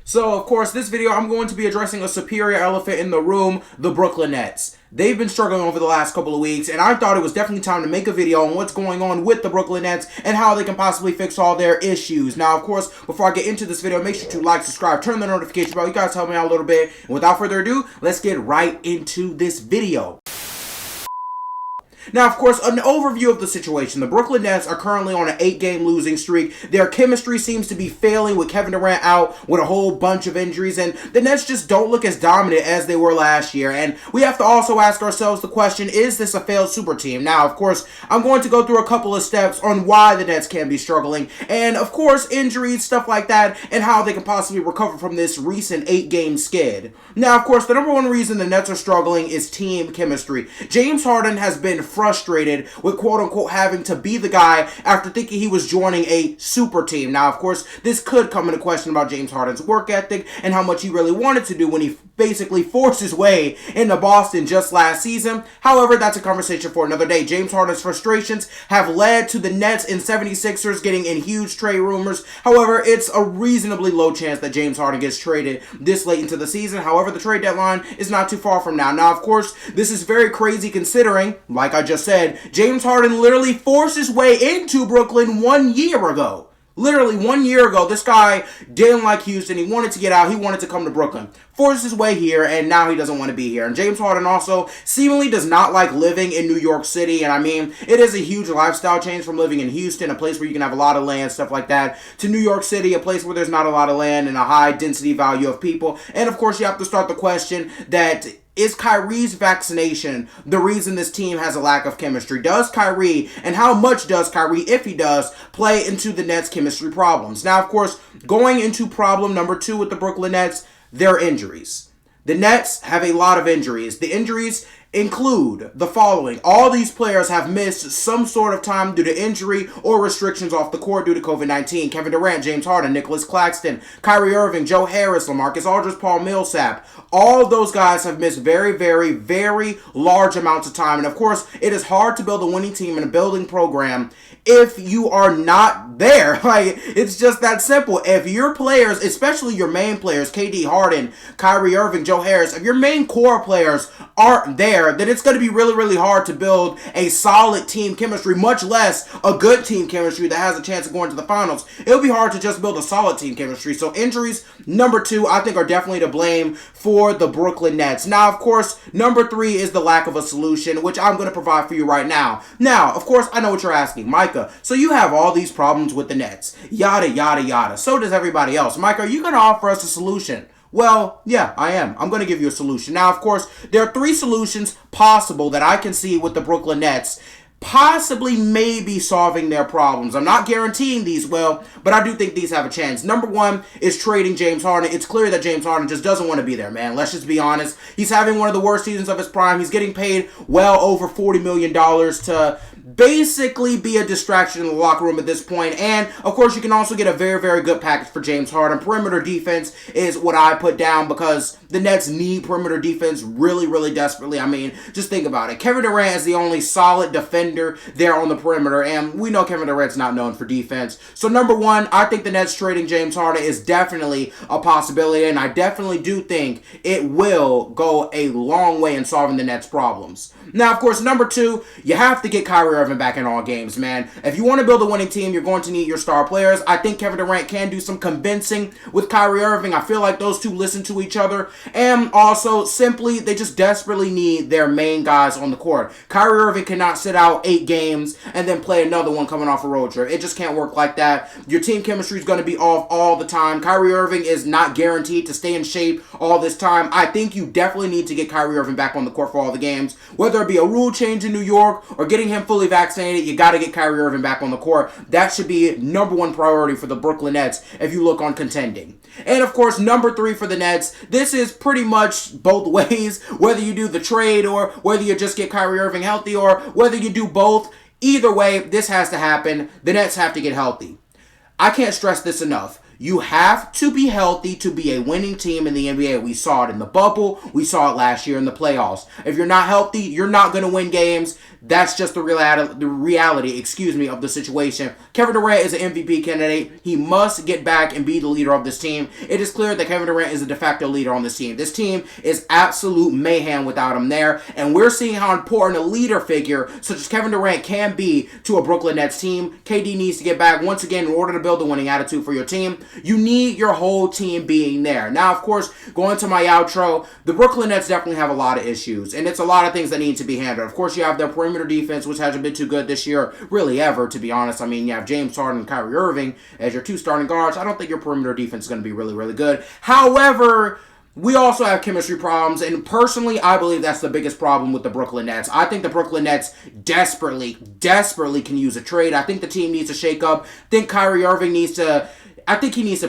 So, of course, this video I'm going to be addressing a superior elephant in the room, the Brooklyn Nets. They've been struggling over the last couple of weeks, and I thought it was definitely time to make a video on what's going on with the Brooklyn Nets and how they can possibly fix all their issues. Now, of course, before I get into this video, make sure to like, subscribe, turn the notification bell. You guys help me out a little bit. And without further ado, let's get right into this video. Now, of course, an overview of the situation. The Brooklyn Nets are currently on an 8-game losing streak. Their chemistry seems to be failing with Kevin Durant out with a whole bunch of injuries, and the Nets just don't look as dominant as they were last year. And we have to also ask ourselves the question, is this a failed super team? Now, of course, I'm going to go through a couple of steps on why the Nets can be struggling, and of course, injuries, stuff like that, and how they can possibly recover from this recent 8-game skid. Now, of course, the number one reason the Nets are struggling is team chemistry. James Harden has been frustrated with quote-unquote having to be the guy after thinking he was joining a super team. Now, of course, this could come into question about James Harden's work ethic and how much he really wanted to do when he basically forced his way into Boston just last season. However, that's a conversation for another day. James Harden's frustrations have led to the Nets and 76ers getting in huge trade rumors. However, it's a reasonably low chance that James Harden gets traded this late into the season. However, the trade deadline is not too far from now. Now, of course, this is very crazy considering, like I just said, James Harden literally forced his way into Brooklyn 1 year ago. Literally 1 year ago, this guy didn't like Houston. He wanted to get out. He wanted to come to Brooklyn. Forced his way here, and now he doesn't want to be here. And James Harden also seemingly does not like living in New York City. And I mean, it is a huge lifestyle change from living in Houston, a place where you can have a lot of land, stuff like that, to New York City, a place where there's not a lot of land and a high density value of people. And of course, you have to start the question that, is Kyrie's vaccination the reason this team has a lack of chemistry? Does Kyrie, and how much does Kyrie, if he does, play into the Nets' chemistry problems? Now, of course, going into problem number 2 with the Brooklyn Nets, their injuries. The Nets have a lot of injuries. The injuries include the following. All these players have missed some sort of time due to injury or restrictions off the court due to COVID-19. Kevin Durant, James Harden, Nicholas Claxton, Kyrie Irving, Joe Harris, LaMarcus Aldridge, Paul Millsap. All of those guys have missed very, very, very large amounts of time. And of course, it is hard to build a winning team in a building program if you are not there. Like, it's just that simple. If your players, especially your main players, KD, Harden, Kyrie Irving, Joe Harris, if your main core players aren't there, then it's going to be really, really hard to build a solid team chemistry, much less a good team chemistry that has a chance of going to the finals. It'll be hard to just build a solid team chemistry. So injuries, number 2, I think are definitely to blame for the Brooklyn Nets. Now, of course, number 3 is the lack of a solution, which I'm going to provide for you right now. Now, of course, I know what you're asking. Micah, so you have all these problems with the Nets. Yada, yada, yada. So does everybody else. Micah, are you going to offer us a solution? Well, yeah, I am. I'm going to give you a solution. Now, of course, there are 3 solutions possible that I can see with the Brooklyn Nets possibly maybe solving their problems. I'm not guaranteeing these will, but I do think these have a chance. Number 1 is trading James Harden. It's clear that James Harden just doesn't want to be there, man. Let's just be honest. He's having one of the worst seasons of his prime. He's getting paid well over $40 million to basically be a distraction in the locker room at this point. And, of course, you can also get a very, very good package for James Harden. Perimeter defense is what I put down because the Nets need perimeter defense really, really desperately. I mean, just think about it. Kevin Durant is the only solid defender there on the perimeter, and we know Kevin Durant's not known for defense. So, number 1, I think the Nets trading James Harden is definitely a possibility, and I definitely do think it will go a long way in solving the Nets' problems. Now, of course, number 2, you have to get Kyrie Irving back in all games, man. If you want to build a winning team, you're going to need your star players. I think Kevin Durant can do some convincing with Kyrie Irving. I feel like those two listen to each other. And also, simply, they just desperately need their main guys on the court. Kyrie Irving cannot sit out 8 games and then play another one coming off a road trip. It just can't work like that. Your team chemistry is going to be off all the time. Kyrie Irving is not guaranteed to stay in shape all this time. I think you definitely need to get Kyrie Irving back on the court for all the games. Whether it be a rule change in New York or getting him fully vaccinated, you got to get Kyrie Irving back on the court. That should be number 1 priority for the Brooklyn Nets if you look on contending. And of course, number 3 for the Nets, this is pretty much both ways, whether you do the trade or whether you just get Kyrie Irving healthy or whether you do both. Either way, this has to happen. The Nets have to get healthy. I can't stress this enough. You have to be healthy to be a winning team in the NBA. We saw it in the bubble. We saw it last year in the playoffs. If you're not healthy, you're not going to win games. That's just the reality, of the situation. Kevin Durant is an MVP candidate. He must get back and be the leader of this team. It is clear that Kevin Durant is a de facto leader on this team. This team is absolute mayhem without him there, and we're seeing how important a leader figure such as Kevin Durant can be to a Brooklyn Nets team. KD needs to get back once again in order to build a winning attitude for your team. You need your whole team being there. Now, of course, going to my outro, the Brooklyn Nets definitely have a lot of issues, and it's a lot of things that need to be handled. Of course, you have their perimeter defense, which hasn't been too good this year, really ever, to be honest. I mean, you have James Harden and Kyrie Irving as your two starting guards. I don't think your perimeter defense is going to be really, really good. However, we also have chemistry problems, and personally, I believe that's the biggest problem with the Brooklyn Nets. I think the Brooklyn Nets desperately can use a trade. I think the team needs to shake up. I think Kyrie Irving needs to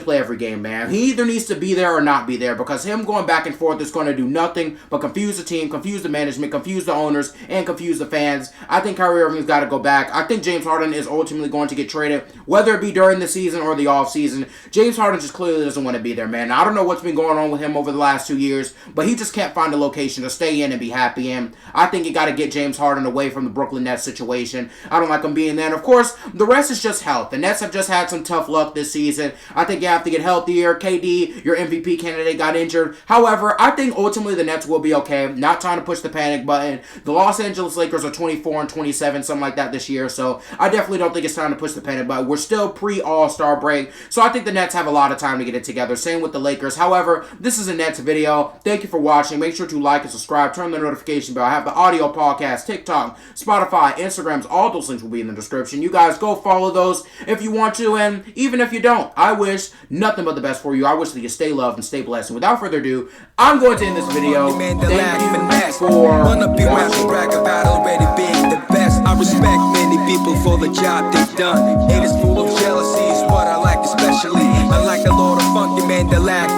play every game, man. He either needs to be there or not be there, because him going back and forth is going to do nothing but confuse the team, confuse the management, confuse the owners, and confuse the fans. I think Kyrie Irving's got to go back. I think James Harden is ultimately going to get traded, whether it be during the season or the offseason. James Harden just clearly doesn't want to be there, man. I don't know what's been going on with him over the last 2 years, but he just can't find a location to stay in and be happy in. I think you got to get James Harden away from the Brooklyn Nets situation. I don't like him being there. And of course, the rest is just health. The Nets have just had some tough luck this season. I think you have to get healthier. KD, your MVP candidate, got injured. However, I think ultimately the Nets will be okay. Not trying to push the panic button. The Los Angeles Lakers are 24-27, something like that this year. So I definitely don't think it's time to push the panic button. We're still pre-All-Star break. So I think the Nets have a lot of time to get it together. Same with the Lakers. However, this is a Nets video. Thank you for watching. Make sure to like and subscribe. Turn the notification bell. I have the audio podcast, TikTok, Spotify, Instagrams. All those links will be in the description. You guys go follow those if you want to. And even if you don't, I wish nothing but the best for you. I wish that you stay loved and stay blessed. And without further ado, I'm going to end this video. Thank you for watching. I respect many people for the job they've done. It is full of jealousy is what I like especially. I like a lot of funky men that lack